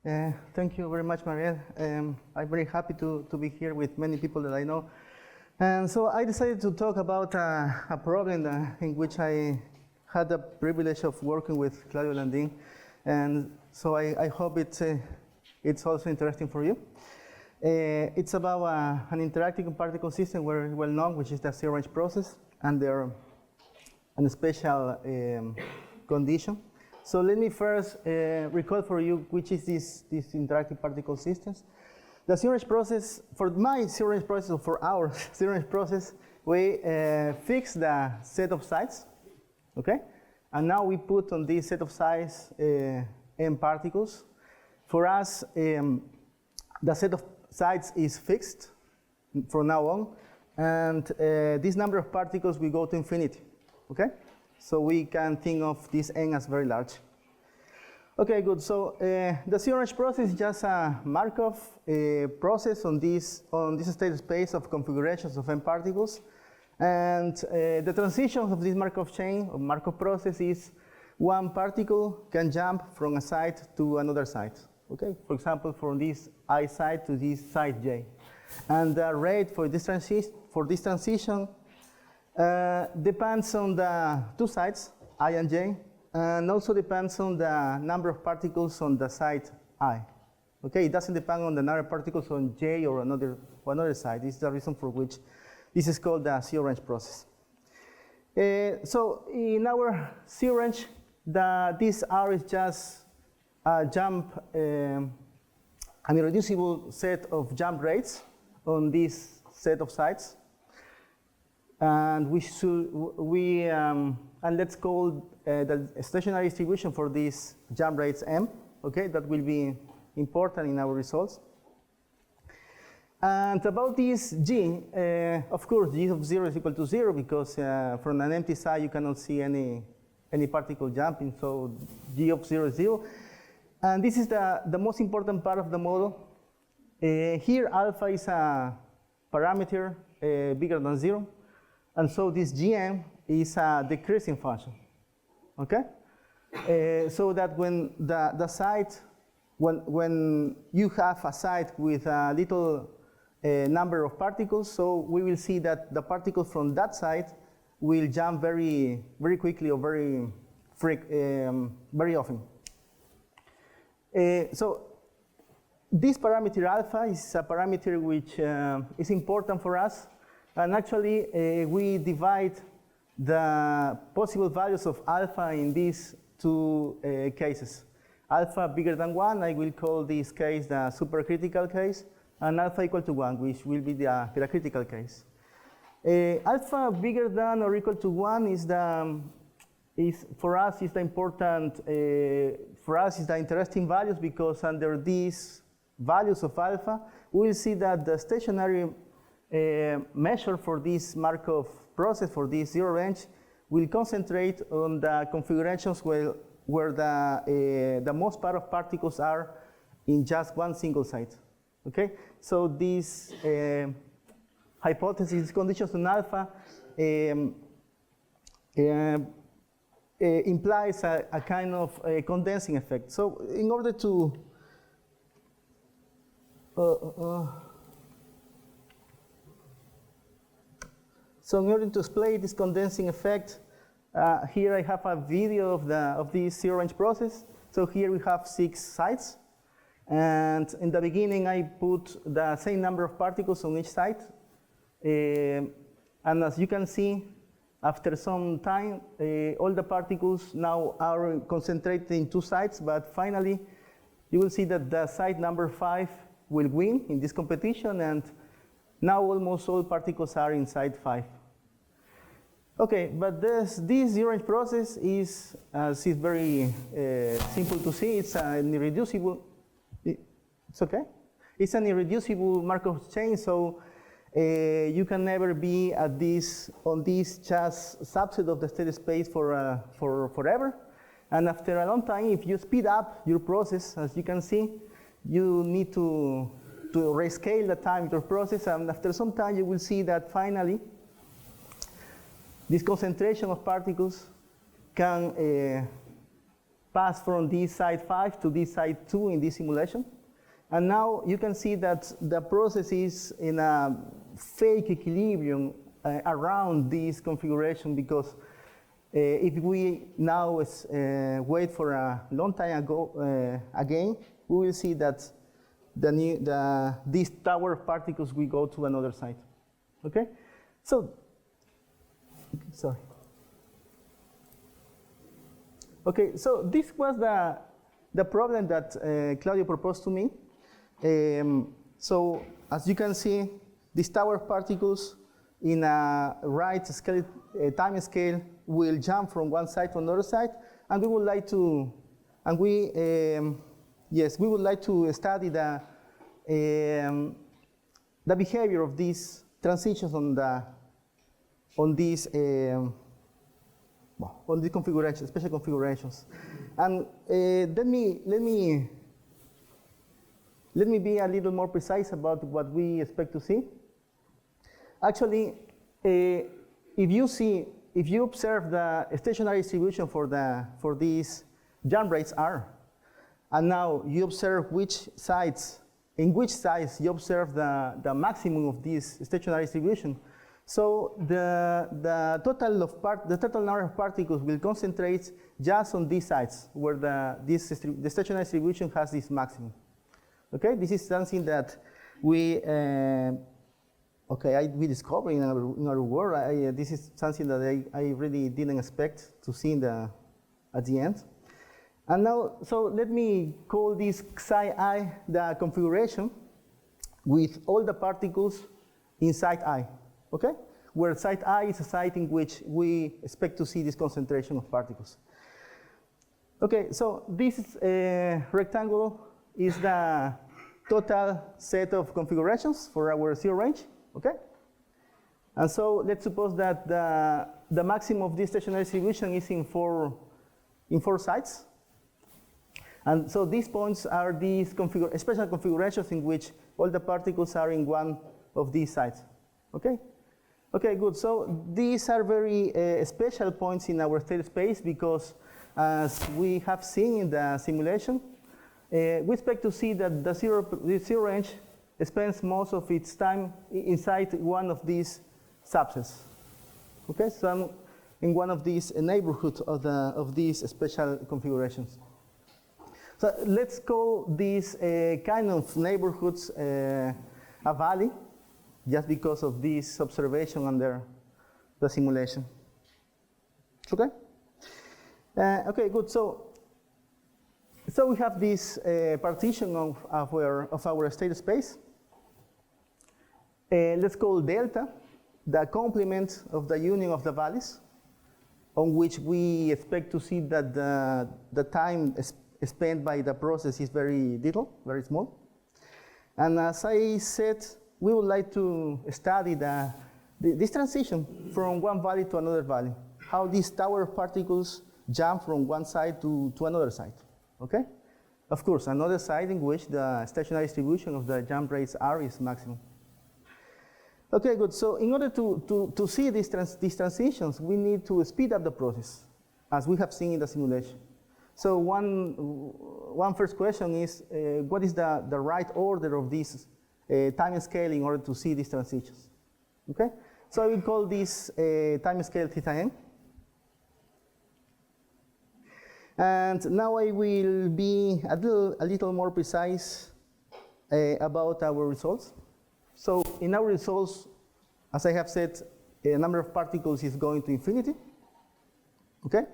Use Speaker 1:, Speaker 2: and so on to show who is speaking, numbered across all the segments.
Speaker 1: Thank you very much, Mariel. I'm very happy to be here with many people that I know. And so I decided to talk about a problem in which I had the privilege of working with Claudio Landin. And so I hope it's also interesting for you. It's about an interacting particle system very well known, which is the zero-range process, and there are a special condition. So let me first recall for you which is this interactive particle systems. The zero-range process, for my zero-range process, or for our zero-range process, we fix the set of sites, okay? And now we put on this set of sites m particles. For us, the set of sites is fixed from now on, and this number of particles will go to infinity, okay? So we can think of this n as very large. Okay, good. So the zero-range process is just a Markov process on this state space of configurations of n particles, and the transitions of this Markov chain or Markov process is one particle can jump from a site to another site. Okay, for example, from this I site to this site j, and the rate for this transition depends on the two sites, I and j, and also depends on the number of particles on the site I. Okay, it doesn't depend on the number of particles on j or another site. This is the reason for which this is called the zero-range process. So in our zero-range, this R is just a jump, an irreducible set of jump rates on this set of sites. And and let's call the stationary distribution for these jump rates m. Okay, that will be important in our results. And about this g, of course, g of 0 is equal to 0 because from an empty site you cannot see any particle jumping. So g of 0 is 0. And this is the most important part of the model. Here, alpha is a parameter bigger than 0. And so this gm is a decreasing function, okay? So that when the site, when you have a site with a little number of particles, so we will see that the particles from that site will jump very, very quickly or very often. So this parameter alpha is a parameter which is important for us. And actually, we divide the possible values of alpha in these two cases. Alpha bigger than 1, I will call this case the supercritical case, and alpha equal to 1, which will be the critical case. Alpha bigger than or equal to 1 is the interesting values, because under these values of alpha, we will see that the stationary measure for this Markov process, for this zero range, will concentrate on the configurations where the most part of particles are in just one single site. Okay, so this hypothesis, conditions on alpha, implies a kind of condensing effect. So in order to explain this condensing effect, here I have a video of this zero-range process. So here we have 6 sites, and in the beginning I put the same number of particles on each site, and as you can see, after some time, all the particles now are concentrated in 2 sites, but finally you will see that the site number 5 will win in this competition, and now almost all particles are in site 5. Okay, but this zero-range process is very simple to see. It's an irreducible. It's okay. It's an irreducible Markov chain, so you can never be at on this just subset of the state space for forever. And after a long time, if you speed up your process, as you can see, you need to rescale the time of your process, and after some time, you will see that finally this concentration of particles can pass from this side 5 to this side 2 in this simulation. And now you can see that the process is in a fake equilibrium around this configuration, because if we now wait for a long time ago again, we will see that these tower of particles will go to another side. Okay? So, sorry. Okay, so this was the problem that Claudio proposed to me. So as you can see, these tower of particles in a right scale, time scale will jump from one side to another side, and we would like to, yes, we would like to study the behavior of these transitions on these configurations, special configurations. And let me be a little more precise about what we expect to see. Actually, if you observe the stationary distribution for these jump rates R, and now you observe in which sides you observe the maximum of this stationary distribution. So the total number of particles will concentrate just on these sides where the stationary distribution has this maximum. Okay, this is something that we discovered in our world. This is something that I really didn't expect to see at the end. And now, so let me call this psi I the configuration with all the particles inside I, okay? Where site I is a site in which we expect to see this concentration of particles. Okay, so this rectangle is the total set of configurations for our zero range, okay? And so let's suppose that the maximum of this stationary distribution is in four sites. And so these points are these special configurations in which all the particles are in one of these sites, okay? Okay, good. So these are very special points in our state space because, as we have seen in the simulation, we expect to see that the zero range spends most of its time inside one of these subsets. Okay, so in one of these neighborhoods of these special configurations. So let's call these kind of neighborhoods a valley, just because of this observation under the simulation. Okay? Okay, good. So we have this partition of our state space. Let's call delta the complement of the union of the valleys, on which we expect to see that the time spent by the process is very little, very small. And as I said, we would like to study this transition from one valley to another valley, how these tower of particles jump from one side to another side, okay? Of course, another side in which the stationary distribution of the jump rates R is maximum. Okay, good. So in order to see these transitions, we need to speed up the process, as we have seen in the simulation. So one first question is, what is the right order of this time scale in order to see these transitions? Okay? So I will call this time scale theta n. And now I will be a little more precise about our results. So in our results, as I have said, a number of particles is going to infinity. Okay?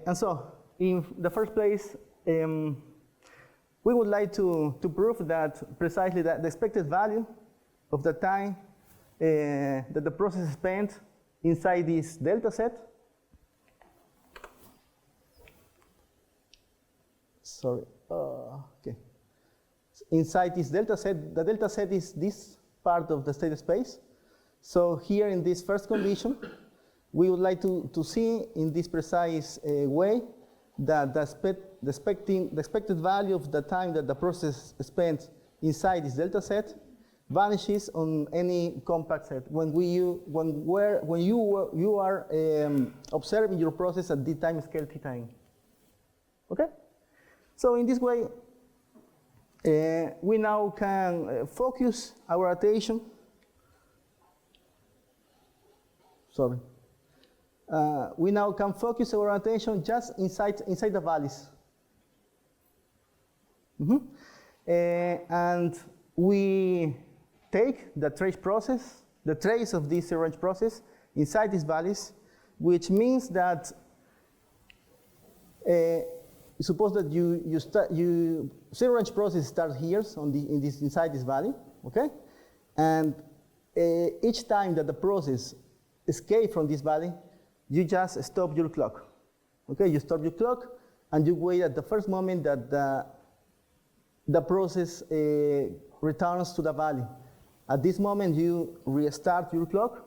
Speaker 1: And so in the first place, we would like to prove that precisely that the expected value of the time that the process spent inside this delta set. Sorry, okay. Inside this delta set, the delta set is this part of the state space. So here in this first condition, we would like to see in this precise way that the expected value of the time that the process spent inside this delta set vanishes on any compact set when you are observing your process at the time scale theta n. Okay? So in this way, we now can focus our attention. Sorry. We now can focus our attention just inside the valleys. And we take the trace process, the trace of this zero-range process inside these valleys, which means that suppose that zero-range process starts here inside this valley, okay? And each time that the process escapes from this valley, you just stop your clock, okay? You stop your clock and you wait at the first moment that the process returns to the valley. At this moment, you restart your clock,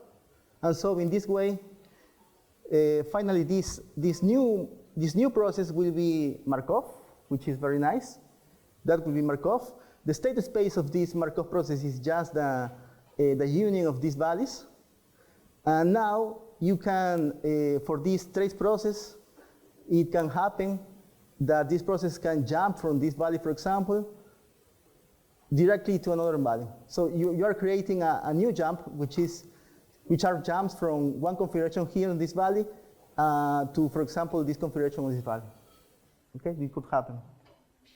Speaker 1: and so in this way, finally, this new process will be Markov, which is very nice. That will be Markov. The state space of this Markov process is just the union of these valleys. And now you can, for this trace process, it can happen that this process can jump from this valley, for example, directly to another valley. So you are creating a new jump, which are jumps from one configuration here in this valley to, for example, this configuration of this valley. Okay, it could happen.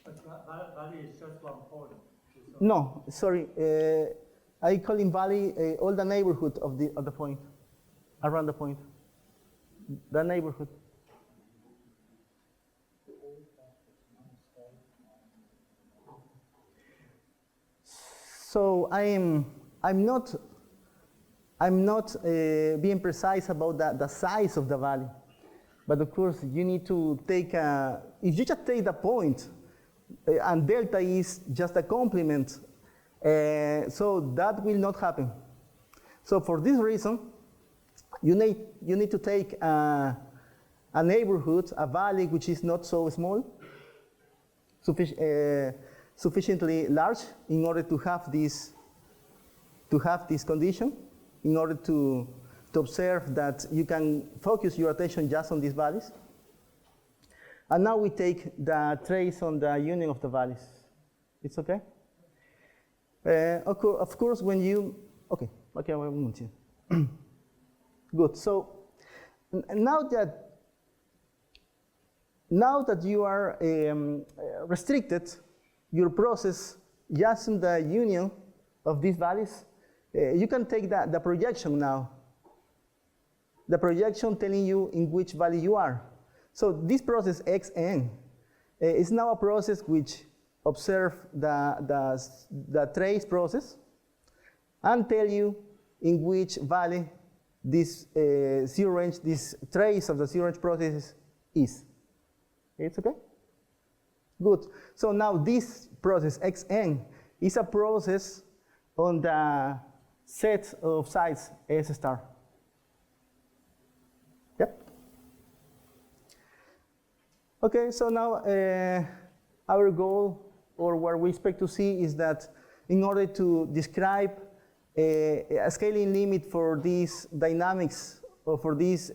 Speaker 2: But valley is just one point.
Speaker 1: No, sorry. I call in valley all the neighborhood of the point, around the point, the neighborhood. So I'm not being precise about the size of the valley, but of course you need to take if you just take the point, and delta is just a complement, so that will not happen. So for this reason, you need to take a neighborhood, a valley which is not so small, sufficiently large in order to have this condition, in order to observe that you can focus your attention just on these valleys. And now we take the trace on the union of the valleys. It's okay? Of course, when you, okay, good. So now that you are restricted your process just in the union of these valleys, you can take the projection now. The projection telling you in which valley you are. So this process xn is now a process which observes the trace process and tell you in which valley this zero-range, this trace of the zero-range process is. It's okay? Good. So now this process xn is a process on the set of sides S star. Yep. Okay, so now our goal, or what we expect to see, is that in order to describe a scaling limit for these dynamics, or for these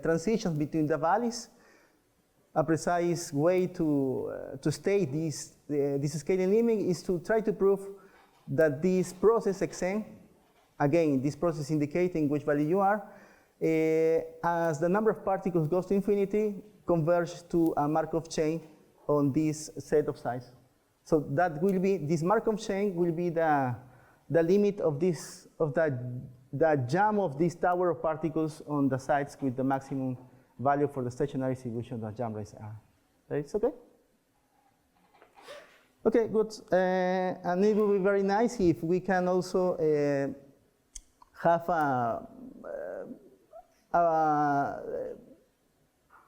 Speaker 1: transitions between the valleys, a precise way to state this scaling limit is to try to prove that this process xn, again, this process indicating which value you are, as the number of particles goes to infinity, converge to a Markov chain on this set of size. So that will be, this Markov chain will be the limit of the jam of this tower of particles on the sides with the maximum value for the stationary distribution of the jam rates are. That's okay? Okay, good. And it will be very nice if we can also have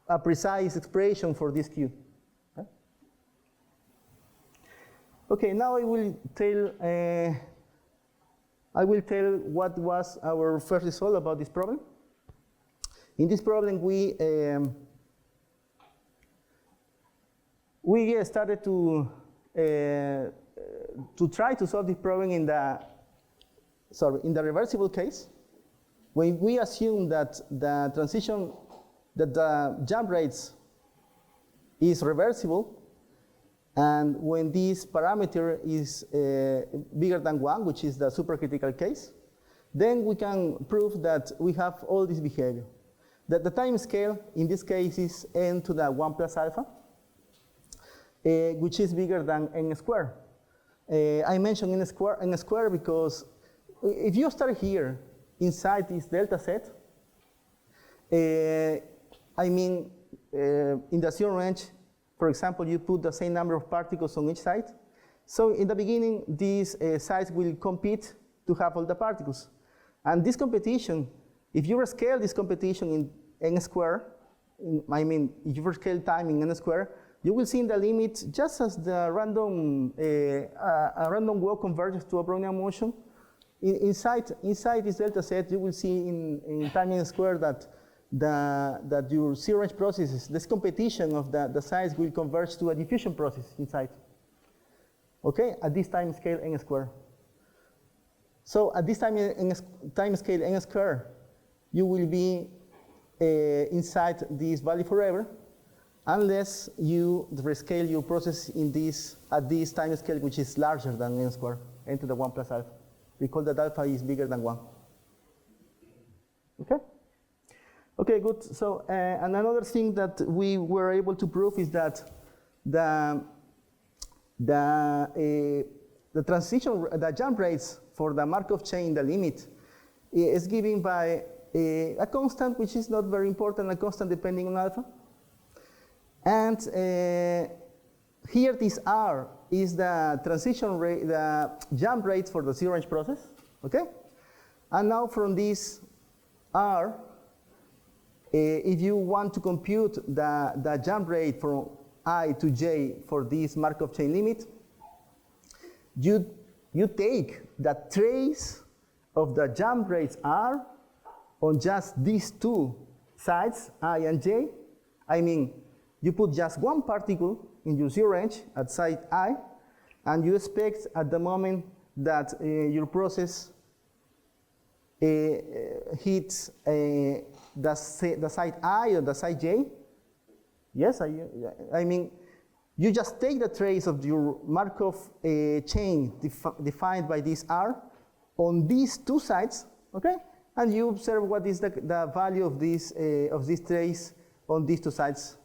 Speaker 1: a precise expression for this Q. Okay, now I will tell what was our first result about this problem. In this problem, we started to try to solve this problem in the reversible case, when we assume that the jump rates is reversible, and when this parameter is bigger than 1, which is the supercritical case, then we can prove that we have all this behavior. That the time scale in this case is n to the 1 plus alpha, which is bigger than n squared. I mentioned n squared because if you start here inside this delta set, I mean, in the zero range, for example, you put the same number of particles on each side. So in the beginning, these sides will compete to have all the particles. And this competition, if you scale this competition in n squared, I mean, if you scale time in n squared, you will see in the limit, just as the random, a random walk converges to a Brownian motion, inside this delta set, you will see in time n squared that your zero range processes, this competition of the sides will converge to a diffusion process inside. Okay, at this time scale n squared. So at this time scale n squared, you will be inside this valley forever, unless you rescale your process in this at this time scale, which is larger than n squared, n to the 1 plus alpha, because that alpha is bigger than 1. Okay? Okay, good. So, and another thing that we were able to prove is that the jump rates for the Markov chain in the limit is given by a constant, which is not very important, a constant depending on alpha. And here this R is the transition rate, the jump rate for the zero range process, okay? And now from this R, if you want to compute the jump rate from I to J for this Markov chain limit, you take the trace of the jump rates R on just these two sides, I and J. I mean, you put just one particle in your zero range at side I, and you expect at the moment that your process hits the side I or the side J. Yes, I mean, you just take the trace of your Markov chain defined by this R on these two sides, okay? And you observe what is the value of this trace on these two sides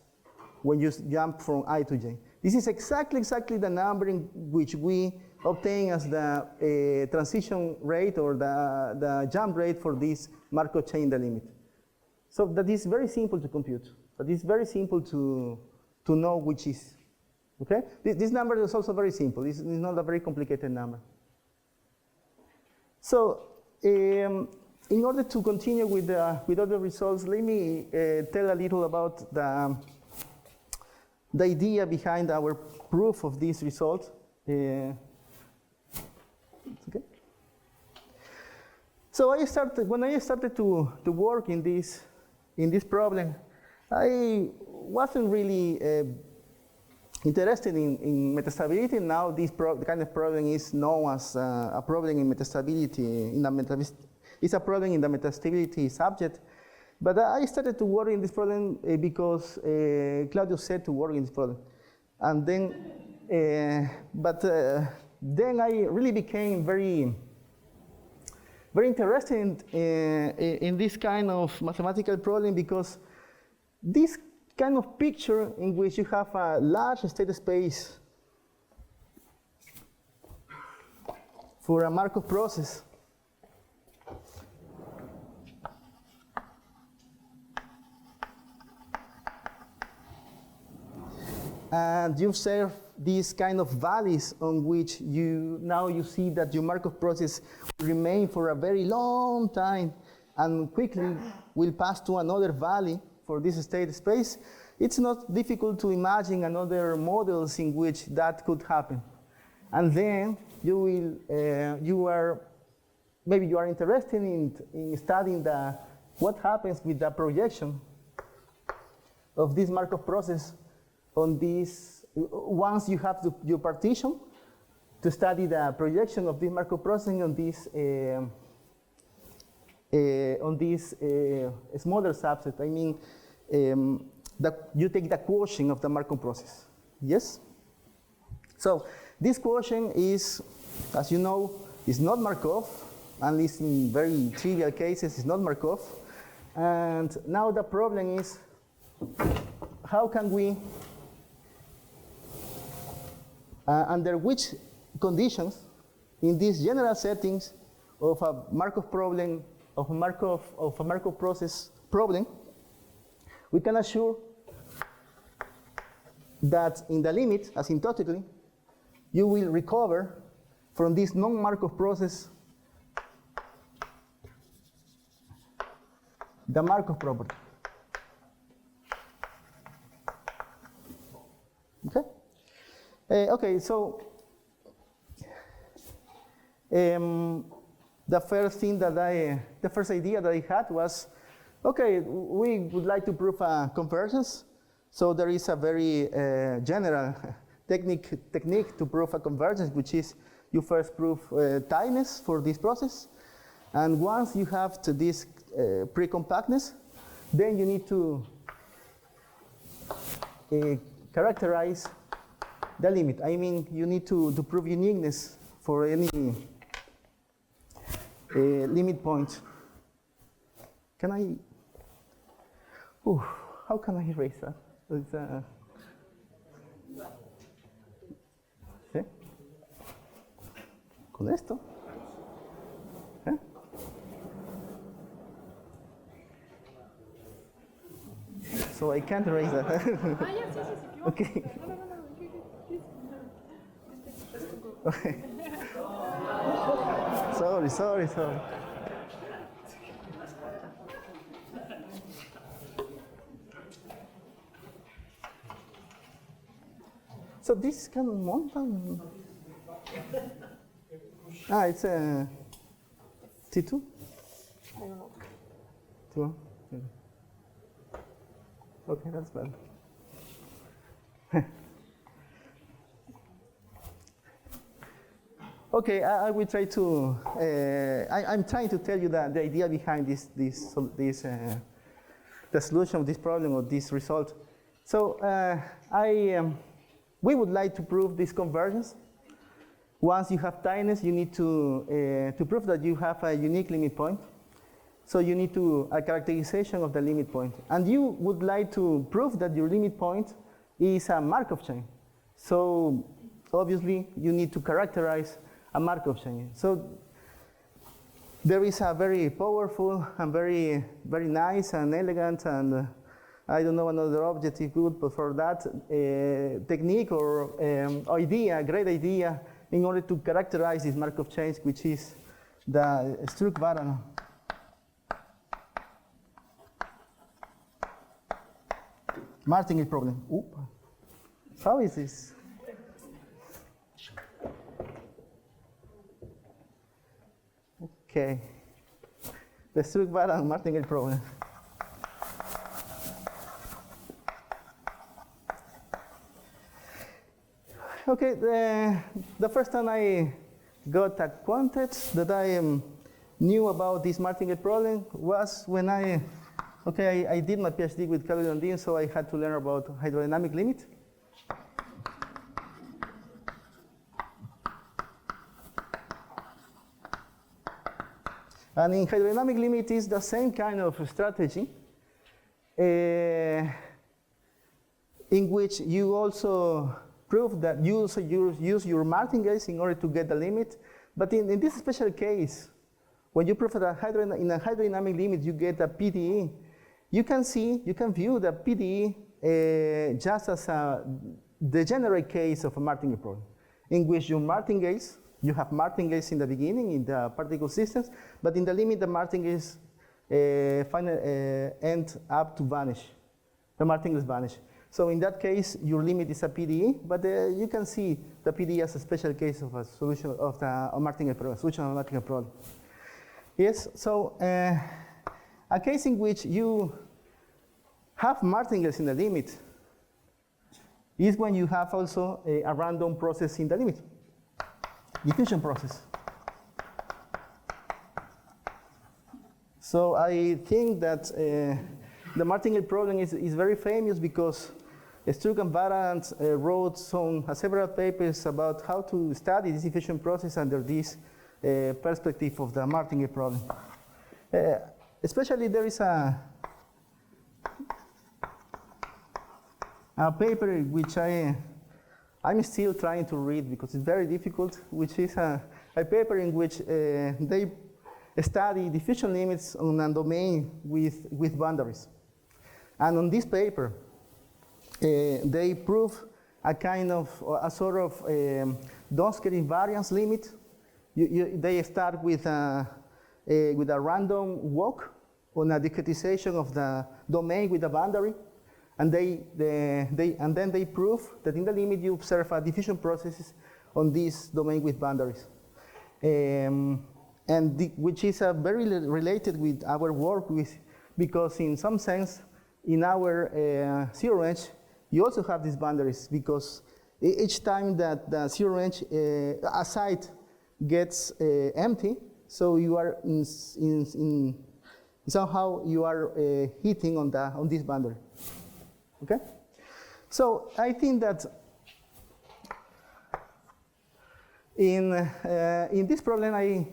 Speaker 1: when you jump from I to J. This is exactly the number in which we obtain as the transition rate or the jump rate for this Markov chain in the limit. So that is very simple to compute. That is very simple to know which is. Okay? This number is also very simple. This is not a very complicated number. So in order to continue with other results, let me tell a little about the idea behind our proof of this result. Okay. So when I started to work in this problem, I wasn't really interested in metastability. Now this kind of problem is known as a problem in metastability. It's a problem in the metastability subject. But I started to work in this problem because Claudio said to work in this problem. And then, then I really became very interested in this kind of mathematical problem, because this kind of picture in which you have a large state space for a Markov process, and you observe these kind of valleys on which you see that your Markov process will remain for a very long time and quickly will pass to another valley for this state space. It's not difficult to imagine another models in which that could happen. And then maybe you are interested in studying what happens with the projection of this Markov process on this, once you have your partition, to study the projection of this Markov processing on this smaller subset. I mean, you take the quotient of the Markov process. Yes? So this quotient is, as you know, is not Markov, at least in very trivial cases, it's not Markov. And now the problem is, how can we, under which conditions, in these general settings of a Markov problem, of a Markov process problem, we can assure that in the limit, asymptotically, you will recover from this non-Markov process the Markov property. Okay? Okay, so the first idea that I had was, okay, we would like to prove a convergence. So there is a very general technique to prove a convergence, which is you first prove tightness for this process. And once you have this pre-compactness, then you need to characterize the limit. I mean, you need to prove uniqueness for any limit point. Can I? How can I erase that? ¿Sí? ¿Con esto? ¿Eh? So I can't erase that. Okay. Okay. Sorry. So this can mountain. It's a T2?
Speaker 3: I don't know.
Speaker 1: T1? Okay, that's bad. Okay, I will try to. I'm trying to tell you the idea behind the solution of this problem or this result. So we would like to prove this convergence. Once you have tightness, you need to prove that you have a unique limit point. So you need a characterization of the limit point. And you would like to prove that your limit point is a Markov chain. So obviously, you need to characterize a Markov chain. So there is a very powerful and very nice and elegant and I don't know another objective good, but for that technique or idea, great idea, in order to characterize this Markov chain, which is the Struck-Varano. Martingale problem. Oop. How is this? Okay. The Struck-Varano Martingale problem. Okay, the first time I got a quantity that I knew about this Martingale problem was when I did my PhD with Calvin Dean, so I had to learn about hydrodynamic limit. And in hydrodynamic limit is the same kind of strategy in which you also prove that you also use your martingales in order to get the limit. But in this special case, when you prove that in a hydrodynamic limit you get a PDE, you can view the PDE just as a degenerate case of a martingale problem, in which your martingales, you have martingales in the beginning in the particle systems, but in the limit the martingales end up to vanish. The martingales vanish. So in that case, your limit is a PDE, but you can see the PDE as a special case of a solution of the Martingale problem, solution of a Martingale problem. Yes, so a case in which you have martingales in the limit is when you have also a random process in the limit, diffusion process. So I think that the martingale problem is very famous because Struck and Barrett wrote several papers about how to study this diffusion process under this perspective of the martingale problem. Especially there is a paper which I'm still trying to read because it's very difficult, which is a paper in which they study diffusion limits on a domain with boundaries. And on this paper, they prove a sort of Donsker invariance limit. They start with a random walk on a discretization of the domain with a boundary, and then they prove that in the limit you observe a diffusion processes on this domain with boundaries, which is very related with our work because in some sense in our zero range you also have these boundaries, because each time that the zero range a site gets empty, so you are somehow you are hitting on this boundary. Okay, so I think that in this problem I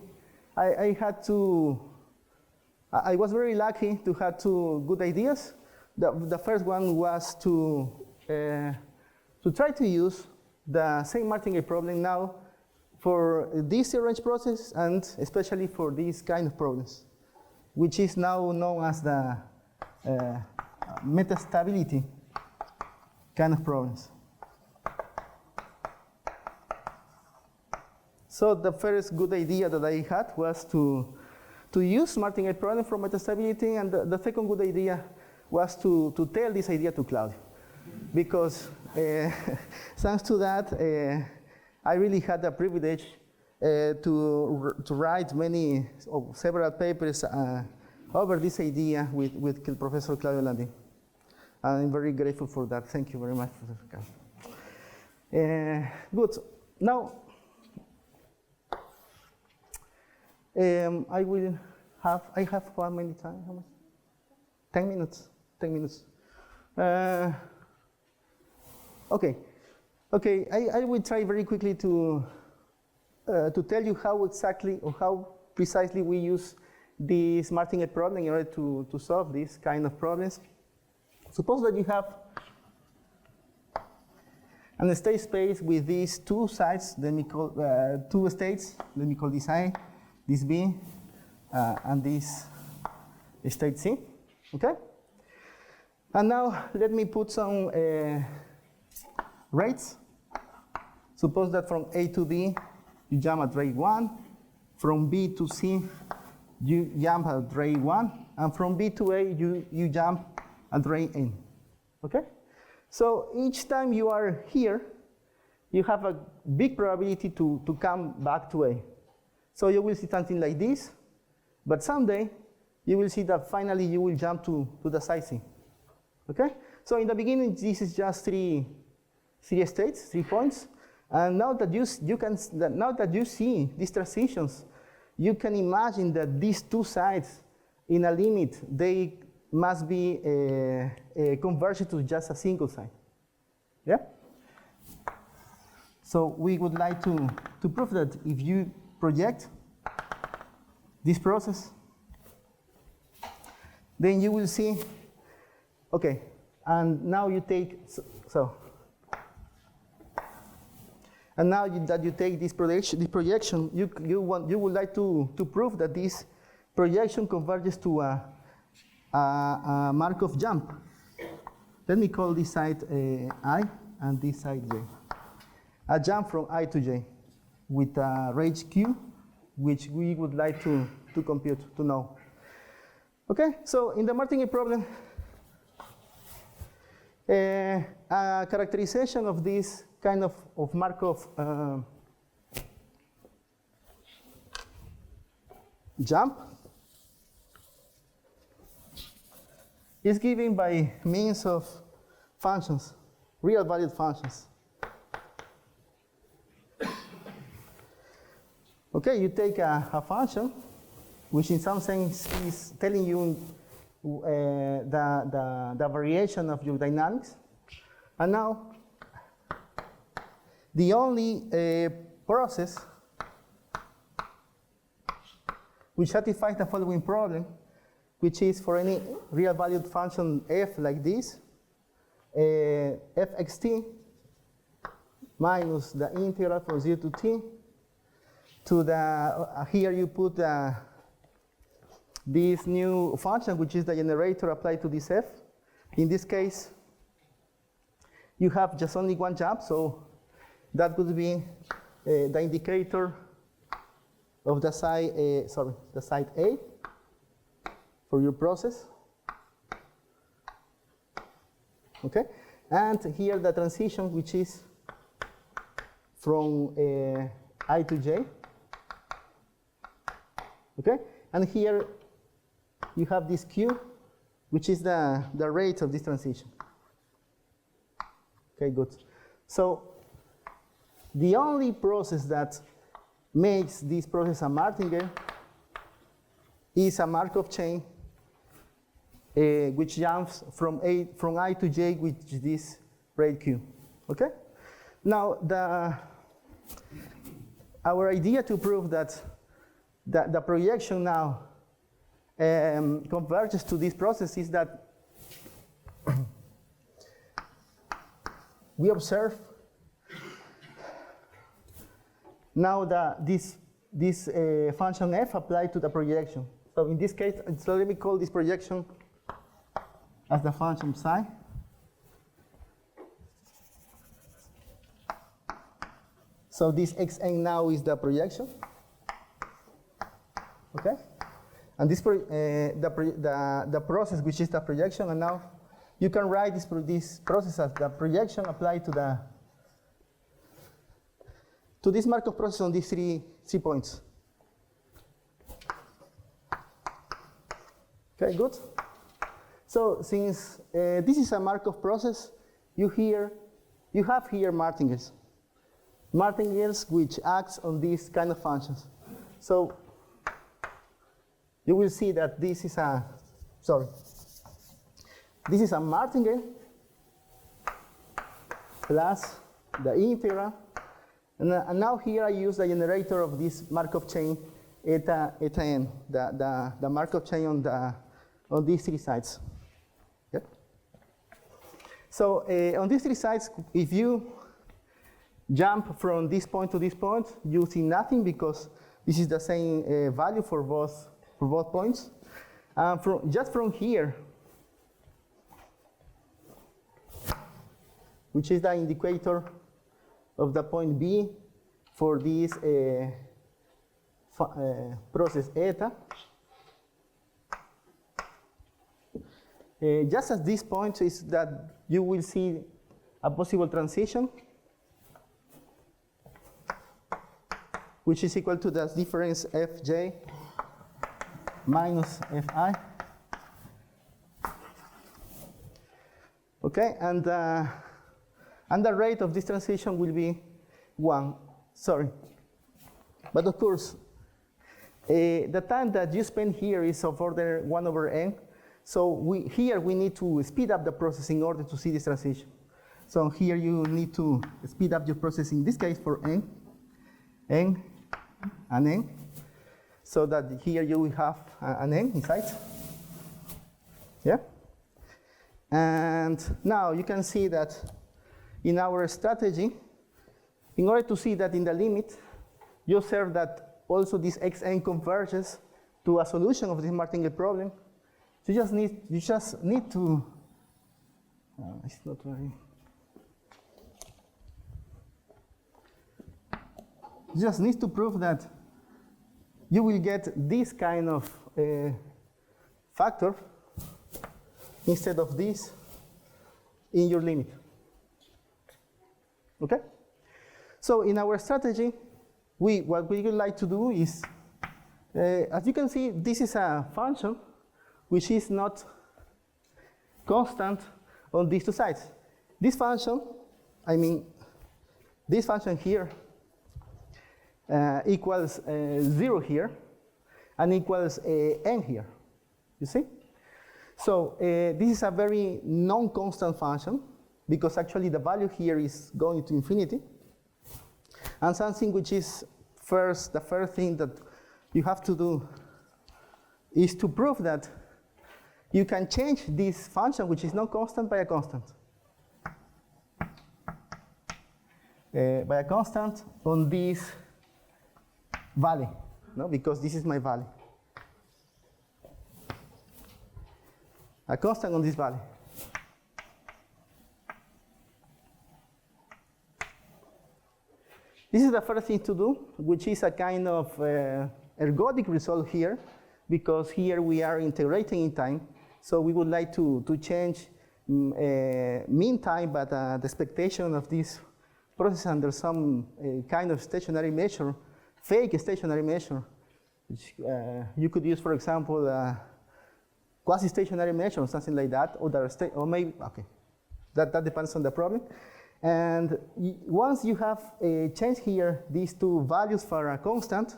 Speaker 1: was very lucky to have two good ideas. The first one was to try to use the same martingale problem now for this zero range process, and especially for these kind of problems, which is now known as the metastability kind of problems. So the first good idea that I had was to use martingale problem for metastability, and the second good idea was to tell this idea to Claudio, because thanks to that I really had the privilege to write several papers over this idea with Professor Claudio Landi. I'm very grateful for that. Thank you very much, Professor Carlos. Good. Now, I have how many time? How much? 10 minutes. 10 minutes. Okay. I will try very quickly to tell you how exactly or how precisely we use this martingale problem in order to solve this kind of problems. Suppose that you have a state space with these two sides, two states. Let me call this I, this B, and this state C. Okay? And now let me put some rates. Suppose that from A to B, you jump at rate 1. From B to C, you jump at rate 1. And from B to A, you jump at rate n. Okay? So each time you are here, you have a big probability to come back to A. So you will see something like this. But someday, you will see that finally you will jump to the side C. Okay? So in the beginning, this is just three states, 3 points. And now that you see these transitions, you can imagine that these two sides in a limit, they must be converged to just a single side. Yeah? So we would like to prove that if you project this process, then you will see, okay, and now you take, and now that you take this projection, you would like to prove that this projection converges to a Markov jump. Let me call this side I and this side J. A jump from I to J with a range Q, which we would like to compute, to know. Okay, so in the martingale problem, a characterization of this kind of Markov jump is given by means of functions, real valued functions. Okay, you take a function, which in some sense is telling you the variation of your dynamics. And now, the only process which satisfies the following problem, which is for any real valued function f like this, fxt minus the integral from 0 to t to the, here you put this new function, which is the generator applied to this f. In this case, you have just only one jump, so that would be the indicator of the side, the side A for your process. Okay, and here the transition, which is from I to j. Okay, and here you have this q, which is the rate of this transition. Okay, good. So the only process that makes this process a martingale is a Markov chain which jumps from I to j, which is this rate q. Okay? Now, our idea to prove that the projection now converges to this process is that we observe now this function f applied to the projection. So in this case, so let me call this projection as the function psi. So this xn now is the projection. Okay, and this the process which is the projection, and now you can write this process as the projection applied to this Markov process on these three points. Okay, good. So since this is a Markov process, you have here martingales which acts on these kind of functions. So you will see that this is a martingale plus the integral. And now here I use the generator of this Markov chain eta n, the Markov chain on these three sides. Okay? So on these three sides, if you jump from this point to this point, you see nothing because this is the same value for both points. Just from here, which is the indicator of the point B for this process eta. Just as this point is that you will see a possible transition, which is equal to the difference fj minus fi. Okay, and the rate of this transition will be 1. Sorry. But of course, the time that you spend here is of order 1 over n. So here we need to speed up the process in order to see this transition. So here you need to speed up your process, in this case for n, and n. So that here you will have an n inside. Yeah? And now you can see that in our strategy, in order to see that in the limit, you observe that also this xn converges to a solution of this martingale problem. So you just need to, it's not very, you just need to prove that you will get this kind of factor instead of this in your limit. Okay? So in our strategy, what we would like to do is, as you can see, this is a function which is not constant on these two sides. This function, this function here equals 0 here and equals n here, you see? So this is a very non-constant function, because actually the value here is going to infinity. And something which is the first thing that you have to do is to prove that you can change this function, which is non-constant, by a constant. By a constant on this value, no? Because this is my value. A constant on this value. This is the first thing to do, which is a kind of ergodic result here, because here we are integrating in time. So we would like to change mean time, but the expectation of this process under some kind of stationary measure, fake stationary measure, which you could use, for example, quasi-stationary measure or something like that, or maybe, okay, that depends on the problem. And once you have changed here these two values for a constant,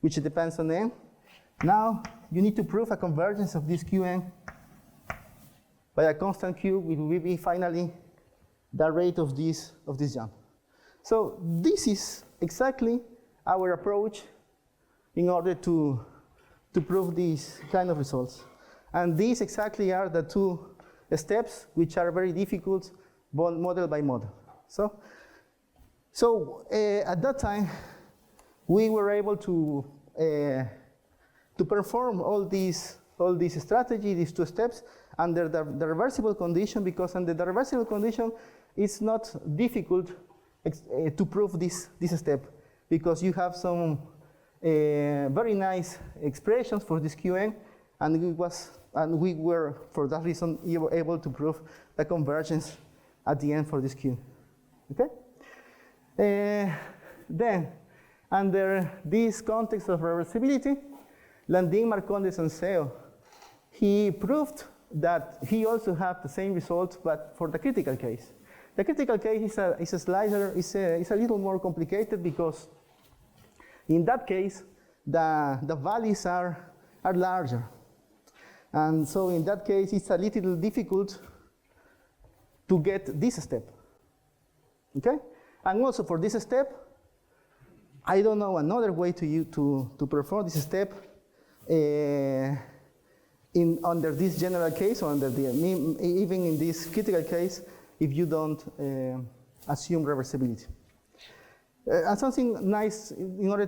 Speaker 1: which depends on n, now you need to prove a convergence of this Qn by a constant Q, which will be finally the rate of this jump. So this is exactly our approach in order to prove these kind of results. And these exactly are the two steps which are very difficult, model by model. So at that time, we were able to perform all these strategy, these two steps, under the reversible condition, because under the reversible condition, it's not difficult to prove this step, because you have some very nice expressions for this Qn, and we were, for that reason, able to prove the convergence at the end for this Q. Okay? Then, under this context of reversibility, Landin, Marcondes, and Seo, he proved that he also had the same result, but for the critical case. The critical case is a little more complicated, because in that case, the values are larger. And so in that case, it's a little difficult to get this step. Okay? And also for this step, I don't know another way to perform this step under this general case, or even in this critical case, if you don't assume reversibility. And something nice in order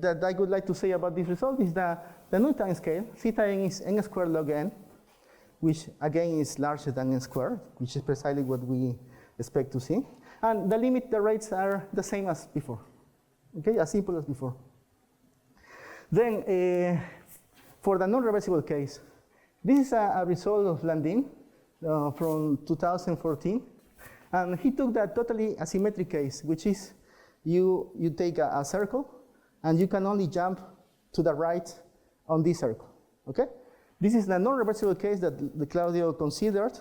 Speaker 1: that I would like to say about this result is that the new time scale, theta n is n squared log n, which again is larger than n squared, which is precisely what we expect to see. And the rates are the same as before, okay, as simple as before. Then for the non-reversible case, this is a result of Landin from 2014, and he took that totally asymmetric case, which is you take a circle, and you can only jump to the right on this circle, okay? This is the non-reversible case that Claudio considered,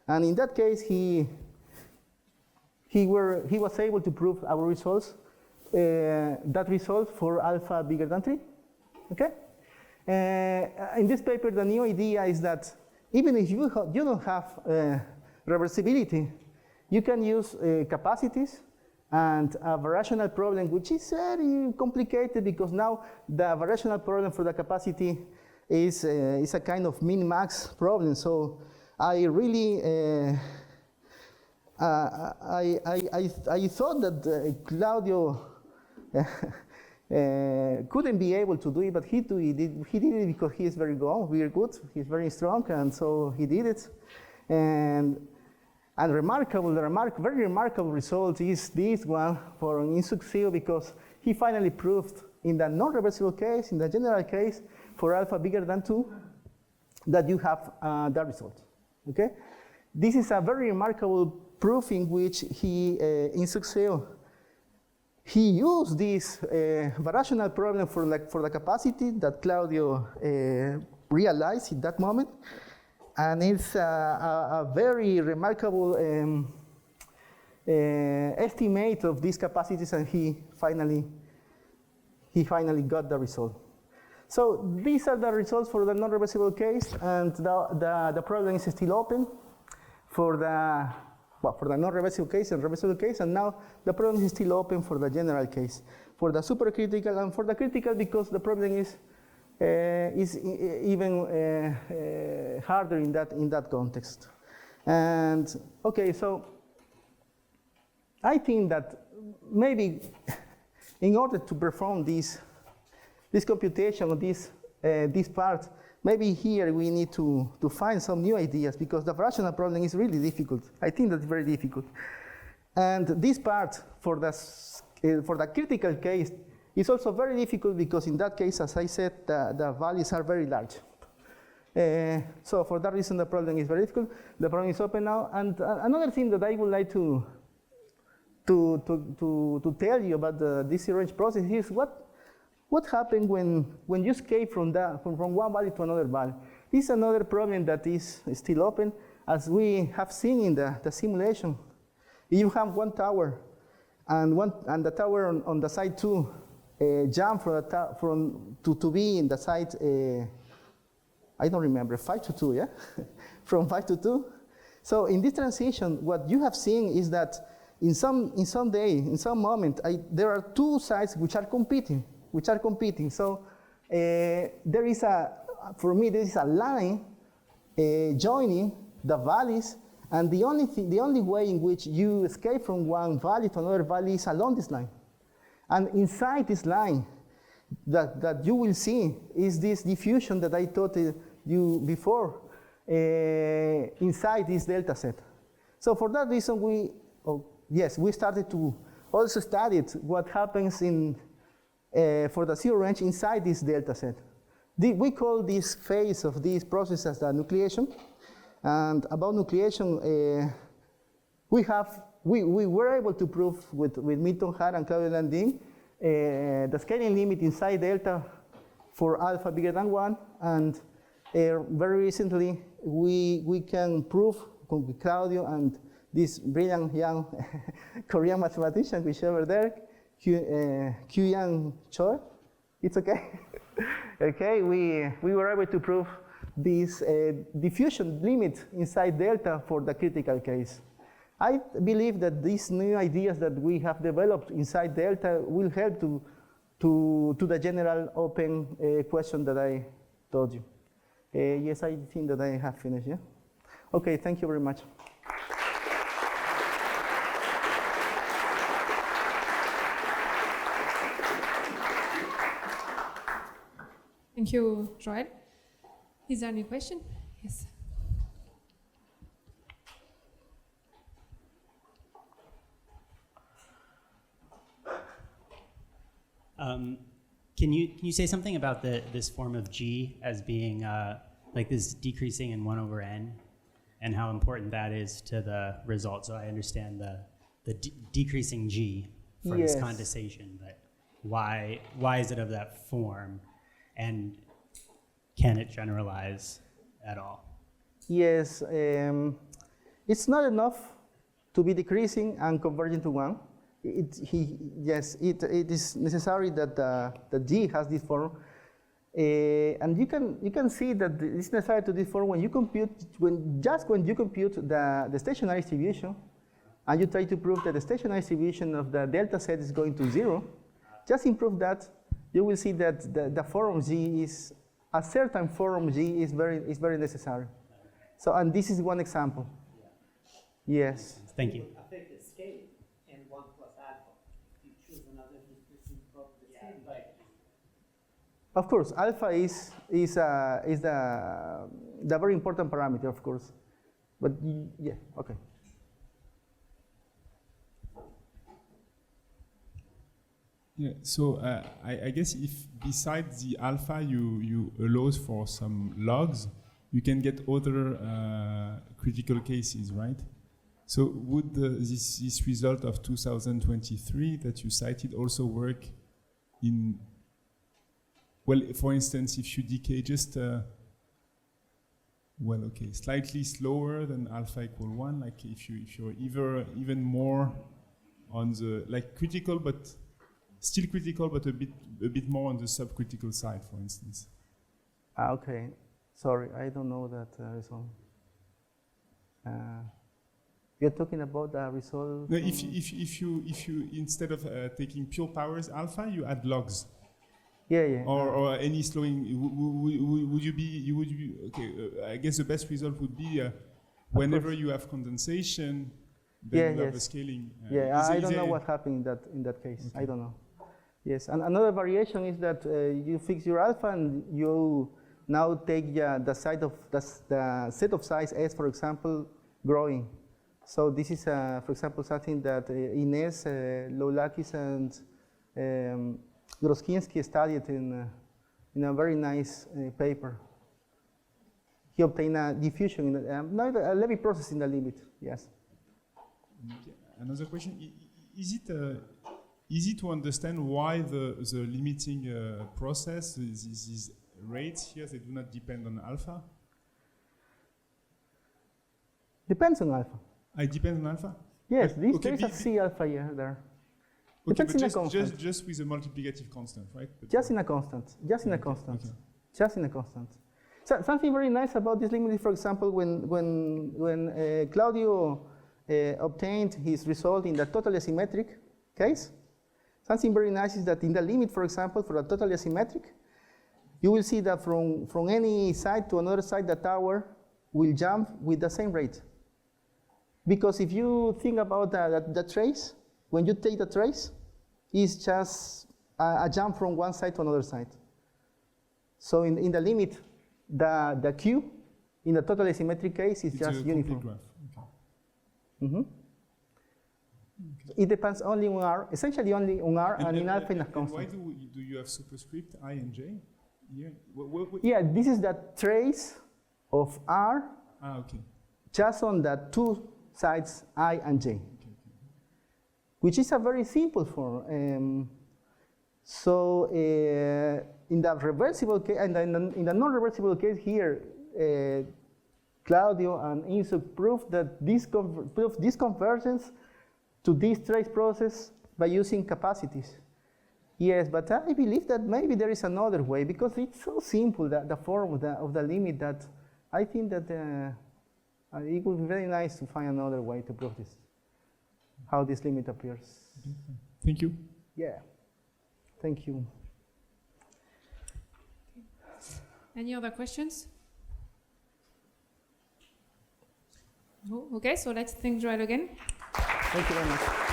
Speaker 1: and in that case, he was able to prove our results, that result for alpha bigger than 3, okay? In this paper, the new idea is that even if you don't have reversibility, you can use capacities and a variational problem, which is very complicated, because now the variational problem for the capacity is a kind of min-max problem. So I really I thought that Claudio couldn't be able to do it, but he did it because he is very good, he's very strong, and so he did it. And very remarkable result is this one for Insuxio, because he finally proved in the non-reversible case, in the general case, for alpha bigger than 2, that you have that result, okay? This is a very remarkable proof in which Insuxio, he used this variational problem for the capacity that Claudio realized in that moment. And it's a very remarkable estimate of these capacities, and he finally got the result. So these are the results for the non-reversible case, and the problem is still open for the non-reversible case and reversible case, and now the problem is still open for the general case, for the supercritical and for the critical, because the problem is even harder in that context. And okay, so I think that maybe in order to perform this computation of this part, maybe here we need to find some new ideas, because the rational problem is really difficult. I think that's very difficult. And this part for the critical case is also very difficult, because in that case, as I said, the values are very large. So for that reason, the problem is very difficult. The problem is open now. And another thing that I would like to tell you about this zero-range process is what happens when you escape from one value to another value. This is another problem that is still open, as we have seen in the simulation. If you have one tower, and the tower on the side 2 jump to be in the side, I don't remember, 5 to 2, yeah? From 5 to 2. So in this transition, what you have seen is that in some moment, there are two sides which are competing. So there is for me, there is a line joining the values, and the only way in which you escape from one value to another value is along this line. And inside this line, that you will see is this diffusion that I taught you before inside this delta set. So for that reason, we started to also study what happens for the zero range inside this delta set. We call this phase of this process as the nucleation. And about nucleation, we were able to prove with Milton Hart and Claudio Landin the scaling limit inside delta for alpha bigger than 1. And very recently, we can prove with Claudio and this brilliant young Korean mathematician, which over there, Kyung Choi. It's okay. Okay, we were able to prove this diffusion limit inside delta for the critical case. I believe that these new ideas that we have developed inside delta will help to the general open question that I told you. Yes, I think that I have finished, yeah? Okay, thank you very much.
Speaker 3: Thank you, Joel. Is there any question? Yes.
Speaker 4: Can you say something about this form of G as being like this decreasing in 1 over n, and how important that is to the result? So I understand the decreasing G for this condensation, but why is it of that form, and can it generalize at all? Yes,
Speaker 1: it's not enough to be decreasing and converging to 1. It is necessary that the G has this form, and you can see that it's necessary to this form when you compute when you compute the stationary distribution, and you try to prove that the stationary distribution of the delta set is going to 0. Just improve that, you will see that the form G is a certain form G is very necessary. So, and this is one example. Yes.
Speaker 4: Thank you.
Speaker 1: Of course, alpha is the very important parameter, of course. But yeah, okay.
Speaker 5: Yeah, so I guess if besides the alpha you allows for some logs, you can get other critical cases, right? So would this result of 2023 that you cited also work in, well, for instance, if you decay just, slightly slower than alpha equal 1, like if you're even more on the, like critical, but Still critical, but a bit more on the subcritical side, for instance.
Speaker 1: Okay. Sorry, I don't know that result. You're talking about the result.
Speaker 5: No, if you instead of taking pure powers alpha, you add logs.
Speaker 1: Yeah.
Speaker 5: Or any slowing, would you be okay? I guess the best result would be whenever you have condensation, then you have a scaling.
Speaker 1: I don't know what happened in that case. Okay. I don't know. Yes, and another variation is that you fix your alpha and you now take the side of the set of size S, for example, growing. So this is, for example, something that Ines, Loulakis, and Groskinski studied in a very nice paper. He obtained a diffusion, not a Levy process in the limit, yes.
Speaker 5: Okay. Another question, is it easy to understand why the limiting process, these rates here, they do not depend on alpha?
Speaker 1: Depends on alpha.
Speaker 5: It depends on alpha?
Speaker 1: Yes, there is a C alpha here, there.
Speaker 5: Okay,
Speaker 1: Depends
Speaker 5: but
Speaker 1: in a constant.
Speaker 5: just with a multiplicative constant, right? But
Speaker 1: just in a constant,
Speaker 5: Okay.
Speaker 1: Just in a constant. So, something very nice about this limit is, for example, when Claudio obtained his result in the totally asymmetric case, something very nice is that in the limit, for example, for a totally asymmetric, you will see that from any side to another side, the tower will jump with the same rate. Because if you think about the trace, when you take the trace, it's just a jump from one side to another side. So in the limit, the Q in the totally symmetric case is just uniform.
Speaker 5: Graph. Okay.
Speaker 1: Mm-hmm. Okay. It depends only on R, essentially only on R, and in alpha in a constant.
Speaker 5: And why do you have superscript I and J? Yeah.
Speaker 1: Yeah, this is the trace of R.
Speaker 5: Okay.
Speaker 1: Just on the two sides I and J. Which is a very simple form. In the reversible case, and in the non-reversible case here, Claudio and Insuk proved that this convergence to this trace process by using capacities. Yes, but I believe that maybe there is another way, because it's so simple, the form of the limit, that I think that it would be very nice to find another way to prove this, how this limit appears.
Speaker 5: Thank you.
Speaker 1: Yeah, thank you.
Speaker 3: Any other questions? No? Okay, so let's thank Johel again.
Speaker 1: Thank you very much.